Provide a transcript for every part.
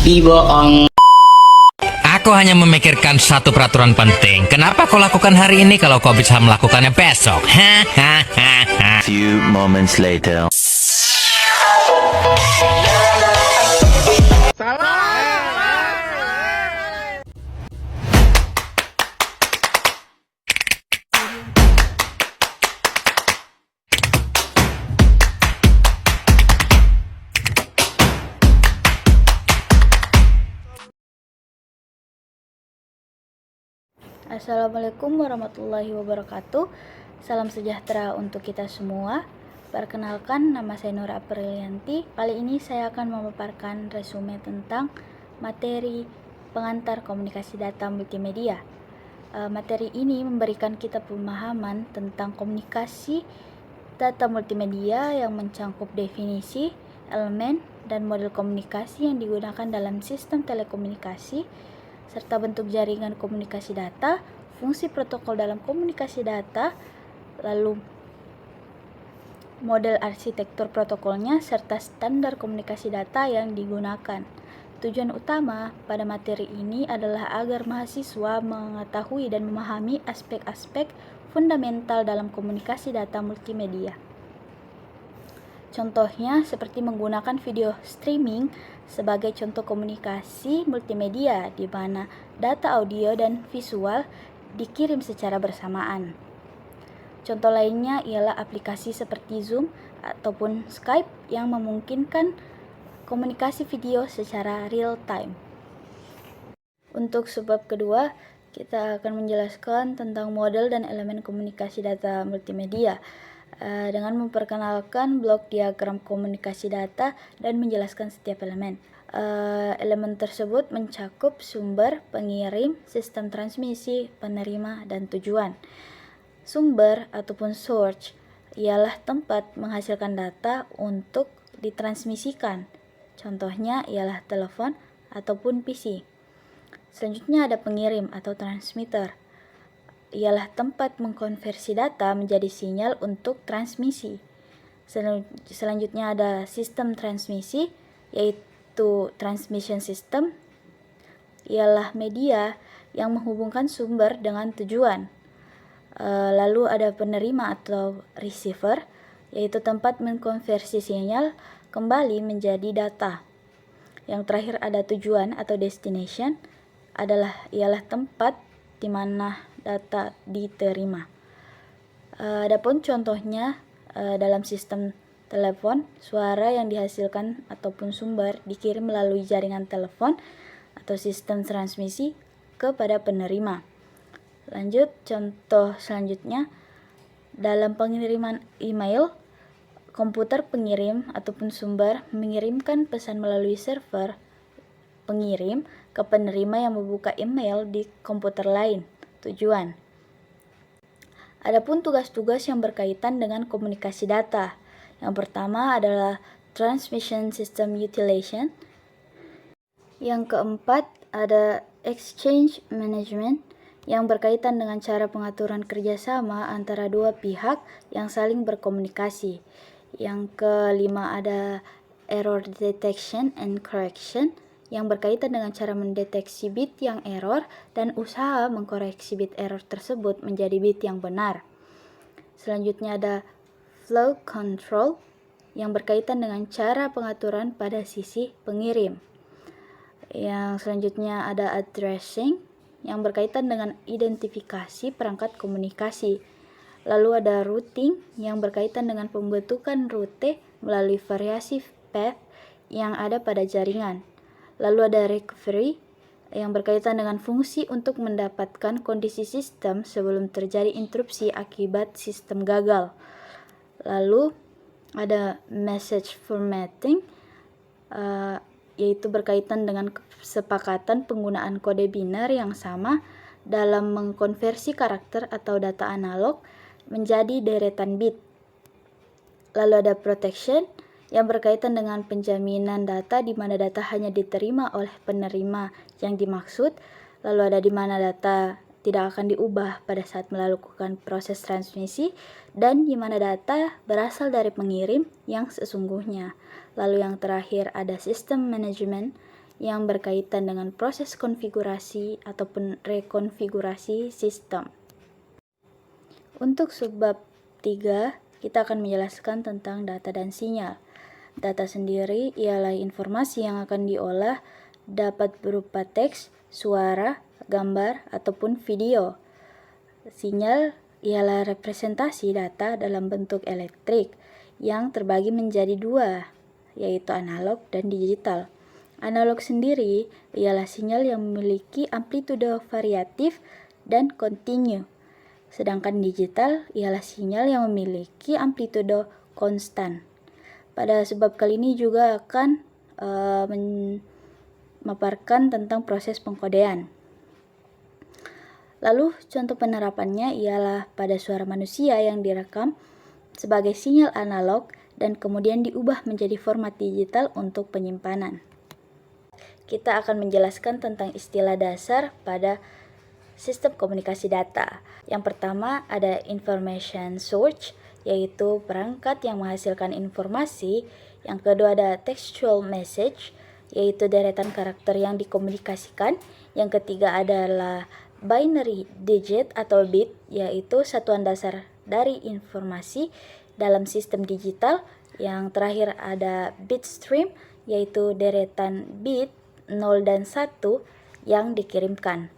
bohong. Aku hanya memikirkan satu peraturan penting. Kenapa kau lakukan hari ini kalau kau bisa melakukannya besok? Few moments later. Assalamualaikum warahmatullahi wabarakatuh. Salam sejahtera untuk kita semua. Perkenalkan, nama saya Nura Aprilianti. Kali ini saya akan memaparkan resume tentang materi pengantar komunikasi data multimedia. Materi ini memberikan kita pemahaman tentang komunikasi data multimedia yang mencangkup definisi, elemen, dan model komunikasi yang digunakan dalam sistem telekomunikasi, serta bentuk jaringan komunikasi data, fungsi protokol dalam komunikasi data, lalu model arsitektur protokolnya, serta standar komunikasi data yang digunakan. Tujuan utama pada materi ini adalah agar mahasiswa mengetahui dan memahami aspek-aspek fundamental dalam komunikasi data multimedia. Contohnya seperti menggunakan video streaming sebagai contoh komunikasi multimedia di mana data audio dan visual dikirim secara bersamaan. Contoh lainnya ialah aplikasi seperti Zoom ataupun Skype yang memungkinkan komunikasi video secara real time. Untuk subbab kedua, kita akan menjelaskan tentang model dan elemen komunikasi data multimedia dengan memperkenalkan blok diagram komunikasi data dan menjelaskan setiap elemen. Elemen tersebut mencakup sumber, pengirim, sistem transmisi, penerima, dan tujuan. Sumber ataupun source ialah tempat menghasilkan data untuk ditransmisikan. Contohnya ialah telepon ataupun PC. Selanjutnya ada pengirim atau transmitter. Ialah tempat mengkonversi data menjadi sinyal untuk transmisi. Selanjutnya ada sistem transmisi, yaitu transmission system. Ialah media yang menghubungkan sumber dengan tujuan. Lalu ada penerima atau receiver, yaitu tempat mengkonversi sinyal kembali menjadi data. Yang terakhir ada tujuan atau destination, ialah tempat di mana data diterima. Adapun contohnya dalam sistem telepon, suara yang dihasilkan ataupun sumber dikirim melalui jaringan telepon atau sistem transmisi kepada penerima. Lanjut, contoh selanjutnya dalam pengiriman email, komputer pengirim ataupun sumber mengirimkan pesan melalui server pengirim ke penerima yang membuka email di komputer lain. Tujuan. Adapun tugas-tugas yang berkaitan dengan komunikasi data. Yang pertama adalah Transmission System Utilization. Yang keempat ada Exchange Management yang berkaitan dengan cara pengaturan kerjasama antara dua pihak yang saling berkomunikasi. Yang kelima ada Error Detection and Correction yang berkaitan dengan cara mendeteksi bit yang error dan usaha mengkoreksi bit error tersebut menjadi bit yang benar. Selanjutnya ada Flow Control yang berkaitan dengan cara pengaturan pada sisi pengirim. Yang selanjutnya ada Addressing yang berkaitan dengan identifikasi perangkat komunikasi. Lalu ada Routing yang berkaitan dengan pembentukan rute melalui variasi path yang ada pada jaringan. Lalu ada recovery yang berkaitan dengan fungsi untuk mendapatkan kondisi sistem sebelum terjadi interupsi akibat sistem gagal. Lalu ada message formatting yaitu berkaitan dengan kesepakatan penggunaan kode biner yang sama dalam mengkonversi karakter atau data analog menjadi deretan bit. Lalu ada protection yang berkaitan dengan penjaminan data di mana data hanya diterima oleh penerima yang dimaksud, lalu ada di mana data tidak akan diubah pada saat melakukan proses transmisi, dan di mana data berasal dari pengirim yang sesungguhnya. Lalu yang terakhir ada sistem manajemen yang berkaitan dengan proses konfigurasi ataupun rekonfigurasi sistem. Untuk subbab 3, kita akan menjelaskan tentang data dan sinyal. Data sendiri ialah informasi yang akan diolah, dapat berupa teks, suara, gambar, ataupun video. Sinyal ialah representasi data dalam bentuk elektrik yang terbagi menjadi dua, yaitu analog dan digital. Analog sendiri ialah sinyal yang memiliki amplitude variatif dan kontinu, sedangkan digital ialah sinyal yang memiliki amplitude konstan. Pada sebab kali ini juga akan memaparkan tentang proses pengkodean. Lalu contoh penerapannya ialah pada suara manusia yang direkam sebagai sinyal analog dan kemudian diubah menjadi format digital untuk penyimpanan. Kita akan menjelaskan tentang istilah dasar pada sistem komunikasi data. Yang pertama ada information source, yaitu perangkat yang menghasilkan informasi. Yang kedua ada textual message, yaitu deretan karakter yang dikomunikasikan. Yang ketiga adalah binary digit atau bit, yaitu satuan dasar dari informasi dalam sistem digital. Yang terakhir ada bit stream, yaitu deretan bit 0 dan 1 yang dikirimkan.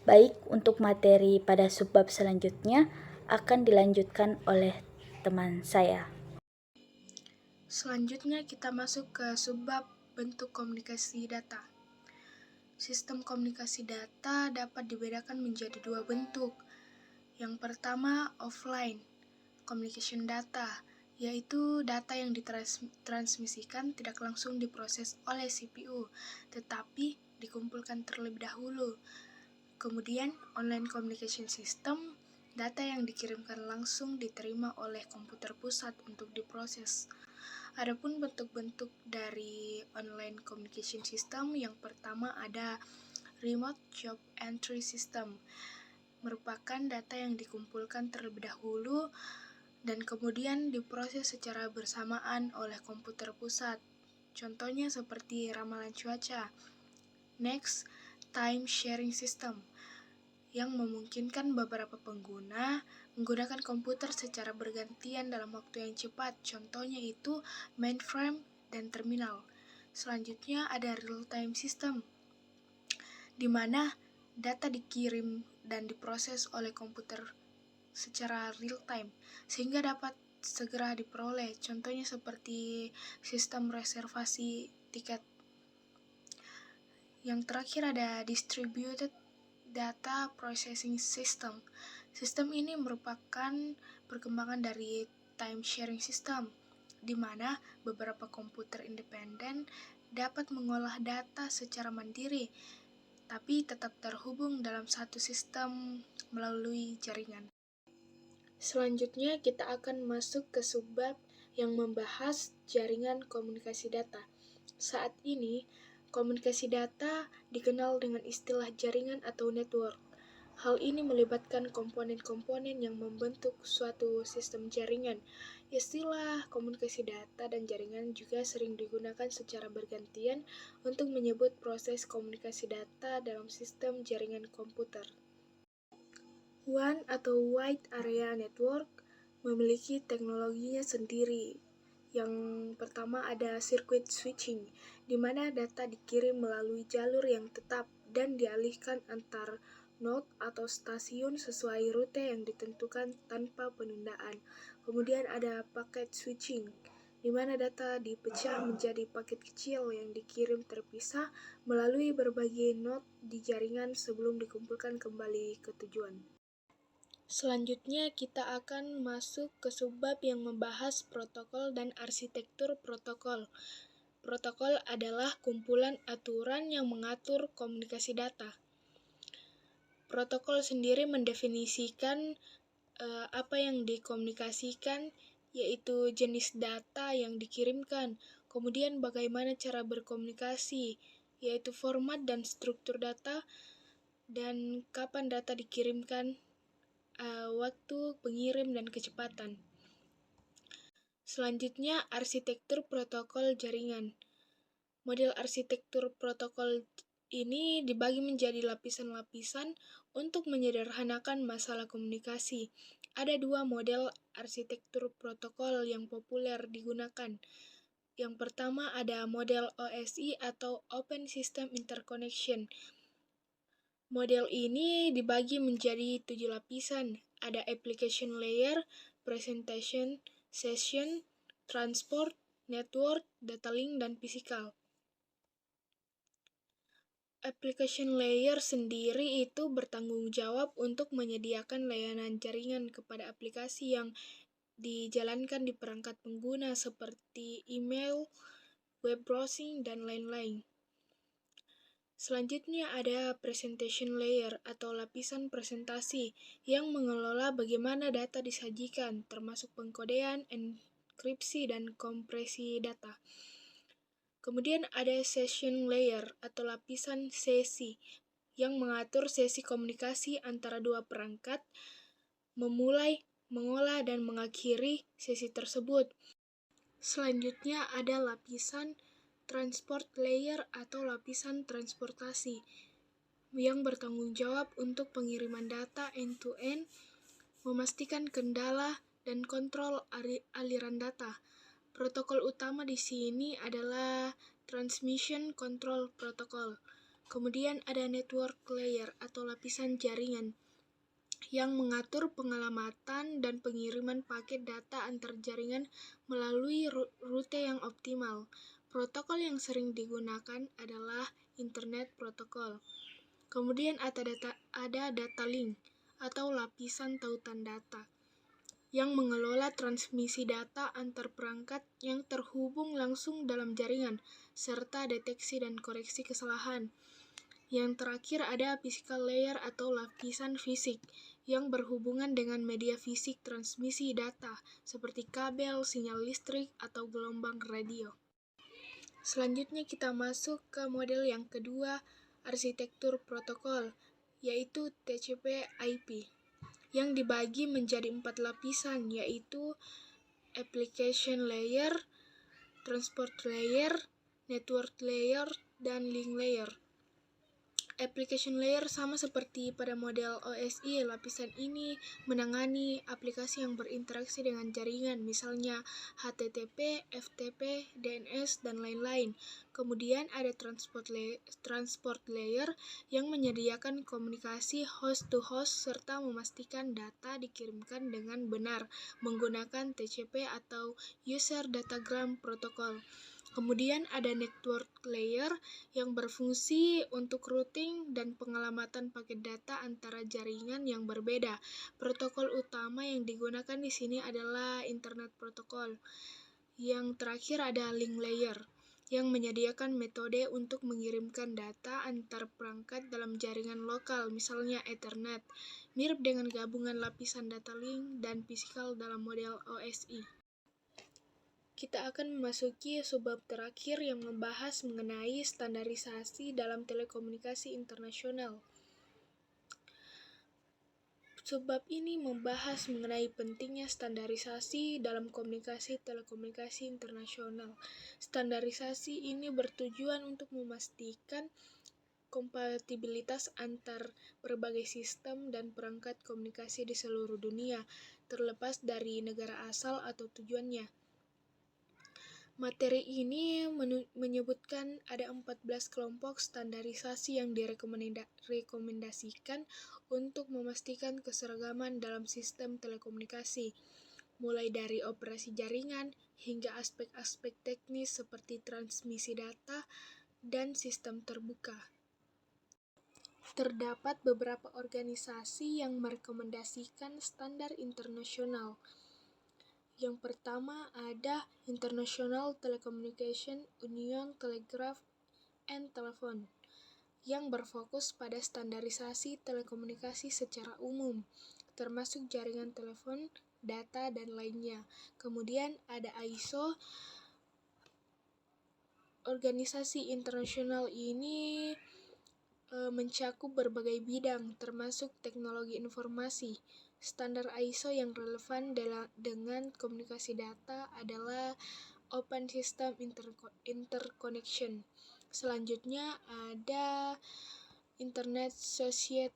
Baik, untuk materi pada subbab selanjutnya akan dilanjutkan oleh teman saya. Selanjutnya kita masuk ke subbab bentuk komunikasi data. Sistem komunikasi data dapat dibedakan menjadi dua bentuk. Yang pertama, offline communication data, yaitu data yang ditransmisikan tidak langsung diproses oleh CPU, tetapi dikumpulkan terlebih dahulu. Kemudian, online communication system, data yang dikirimkan langsung diterima oleh komputer pusat untuk diproses. Adapun bentuk-bentuk dari online communication system, yang pertama ada remote job entry system, merupakan data yang dikumpulkan terlebih dahulu dan kemudian diproses secara bersamaan oleh komputer pusat. Contohnya seperti ramalan cuaca. Next, time sharing system, yang memungkinkan beberapa pengguna menggunakan komputer secara bergantian dalam waktu yang cepat. Contohnya itu mainframe dan terminal. Selanjutnya ada real-time system, di mana data dikirim dan diproses oleh komputer secara real-time, sehingga dapat segera diperoleh. Contohnya seperti sistem reservasi tiket. Yang terakhir ada distributed data processing system. Sistem ini merupakan perkembangan dari time sharing system, di mana beberapa komputer independen dapat mengolah data secara mandiri, tapi tetap terhubung dalam satu sistem melalui jaringan. Selanjutnya kita akan masuk ke subbab yang membahas jaringan komunikasi data. Saat ini, komunikasi data dikenal dengan istilah jaringan atau network. Hal ini melibatkan komponen-komponen yang membentuk suatu sistem jaringan. Istilah komunikasi data dan jaringan juga sering digunakan secara bergantian untuk menyebut proses komunikasi data dalam sistem jaringan komputer. WAN atau Wide Area Network memiliki teknologinya sendiri. Yang pertama ada circuit switching, di mana data dikirim melalui jalur yang tetap dan dialihkan antar node atau stasiun sesuai rute yang ditentukan tanpa penundaan. Kemudian ada packet switching, di mana data dipecah menjadi paket kecil yang dikirim terpisah melalui berbagai node di jaringan sebelum dikumpulkan kembali ke tujuan. Selanjutnya kita akan masuk ke subbab yang membahas protokol dan arsitektur protokol. Protokol adalah kumpulan aturan yang mengatur komunikasi data. Protokol sendiri mendefinisikan apa yang dikomunikasikan, yaitu jenis data yang dikirimkan, kemudian bagaimana cara berkomunikasi, yaitu format dan struktur data, dan kapan data dikirimkan, waktu pengirim dan kecepatan. Selanjutnya, arsitektur protokol jaringan. Model arsitektur protokol ini dibagi menjadi lapisan-lapisan untuk menyederhanakan masalah komunikasi. Ada 2 model arsitektur protokol yang populer digunakan. Yang pertama ada model OSI atau Open System Interconnection. Model ini dibagi menjadi 7 lapisan. Ada application layer, presentation, session, transport, network, data link, dan physical. Application layer sendiri itu bertanggung jawab untuk menyediakan layanan jaringan kepada aplikasi yang dijalankan di perangkat pengguna seperti email, web browsing, dan lain-lain. Selanjutnya ada presentation layer atau lapisan presentasi yang mengelola bagaimana data disajikan, termasuk pengkodean, enkripsi, dan kompresi data. Kemudian ada session layer atau lapisan sesi yang mengatur sesi komunikasi antara 2 perangkat, memulai, mengolah, dan mengakhiri sesi tersebut. Selanjutnya ada lapisan transport layer atau lapisan transportasi yang bertanggung jawab untuk pengiriman data end-to-end, memastikan kendala, dan kontrol aliran data. Protokol utama di sini adalah Transmission Control Protocol. Kemudian ada network layer atau lapisan jaringan yang mengatur pengalamatan dan pengiriman paket data antar jaringan melalui rute yang optimal. Protokol yang sering digunakan adalah Internet Protocol. Kemudian ada data link atau lapisan tautan data yang mengelola transmisi data antar perangkat yang terhubung langsung dalam jaringan, serta deteksi dan koreksi kesalahan. Yang terakhir ada physical layer atau lapisan fisik yang berhubungan dengan media fisik transmisi data seperti kabel, sinyal listrik, atau gelombang radio. Selanjutnya kita masuk ke model yang kedua, arsitektur protokol, yaitu TCP/IP, yang dibagi menjadi 4 lapisan, yaitu application layer, transport layer, network layer, dan link layer. Application layer sama seperti pada model OSI, lapisan ini menangani aplikasi yang berinteraksi dengan jaringan, misalnya HTTP, FTP, DNS, dan lain-lain. Kemudian ada transport layer yang menyediakan komunikasi host to host serta memastikan data dikirimkan dengan benar menggunakan TCP atau User Datagram Protocol. Kemudian ada network layer yang berfungsi untuk routing dan pengalamatan paket data antara jaringan yang berbeda. Protokol utama yang digunakan di sini adalah Internet Protocol. Yang terakhir ada link layer yang menyediakan metode untuk mengirimkan data antar perangkat dalam jaringan lokal, misalnya Ethernet, mirip dengan gabungan lapisan data link dan physical dalam model OSI. Kita akan memasuki subbab terakhir yang membahas mengenai standarisasi dalam telekomunikasi internasional. Subbab ini membahas mengenai pentingnya standarisasi dalam komunikasi telekomunikasi internasional. Standarisasi ini bertujuan untuk memastikan kompatibilitas antar berbagai sistem dan perangkat komunikasi di seluruh dunia, terlepas dari negara asal atau tujuannya. Materi ini menyebutkan ada 14 kelompok standarisasi yang direkomendasikan untuk memastikan keseragaman dalam sistem telekomunikasi, mulai dari operasi jaringan hingga aspek-aspek teknis seperti transmisi data dan sistem terbuka. Terdapat beberapa organisasi yang merekomendasikan standar internasional. Yang pertama ada International Telecommunication Union Telegraph and Telephone yang berfokus pada standarisasi telekomunikasi secara umum, termasuk jaringan telepon, data, dan lainnya. Kemudian ada ISO. Organisasi internasional ini mencakup berbagai bidang, termasuk teknologi informasi. Standar ISO yang relevan dengan komunikasi data adalah open system interconnection. Selanjutnya ada Internet Society,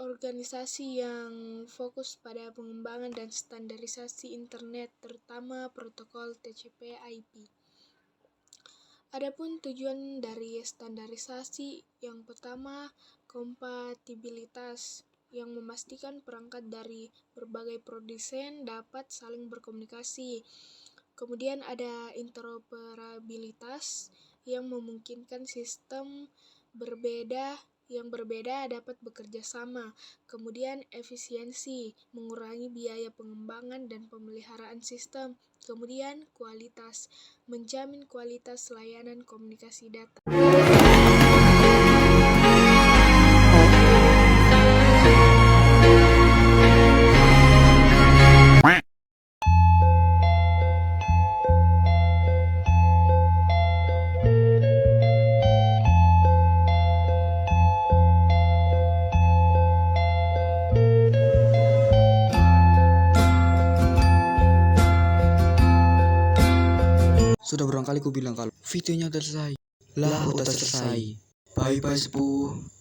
organisasi yang fokus pada pengembangan dan standarisasi internet, terutama protokol TCP/IP. Adapun tujuan dari standarisasi, yang pertama, kompatibilitas, yang memastikan perangkat dari berbagai produsen dapat saling berkomunikasi. Kemudian ada interoperabilitas, yang memungkinkan sistem yang berbeda dapat bekerja sama. Kemudian efisiensi, mengurangi biaya pengembangan dan pemeliharaan sistem. Kemudian kualitas, menjamin kualitas layanan komunikasi data. Sudah berulang kali ku bilang kalau videonya udah selesai. Lah udah selesai. Bye bye sepuh.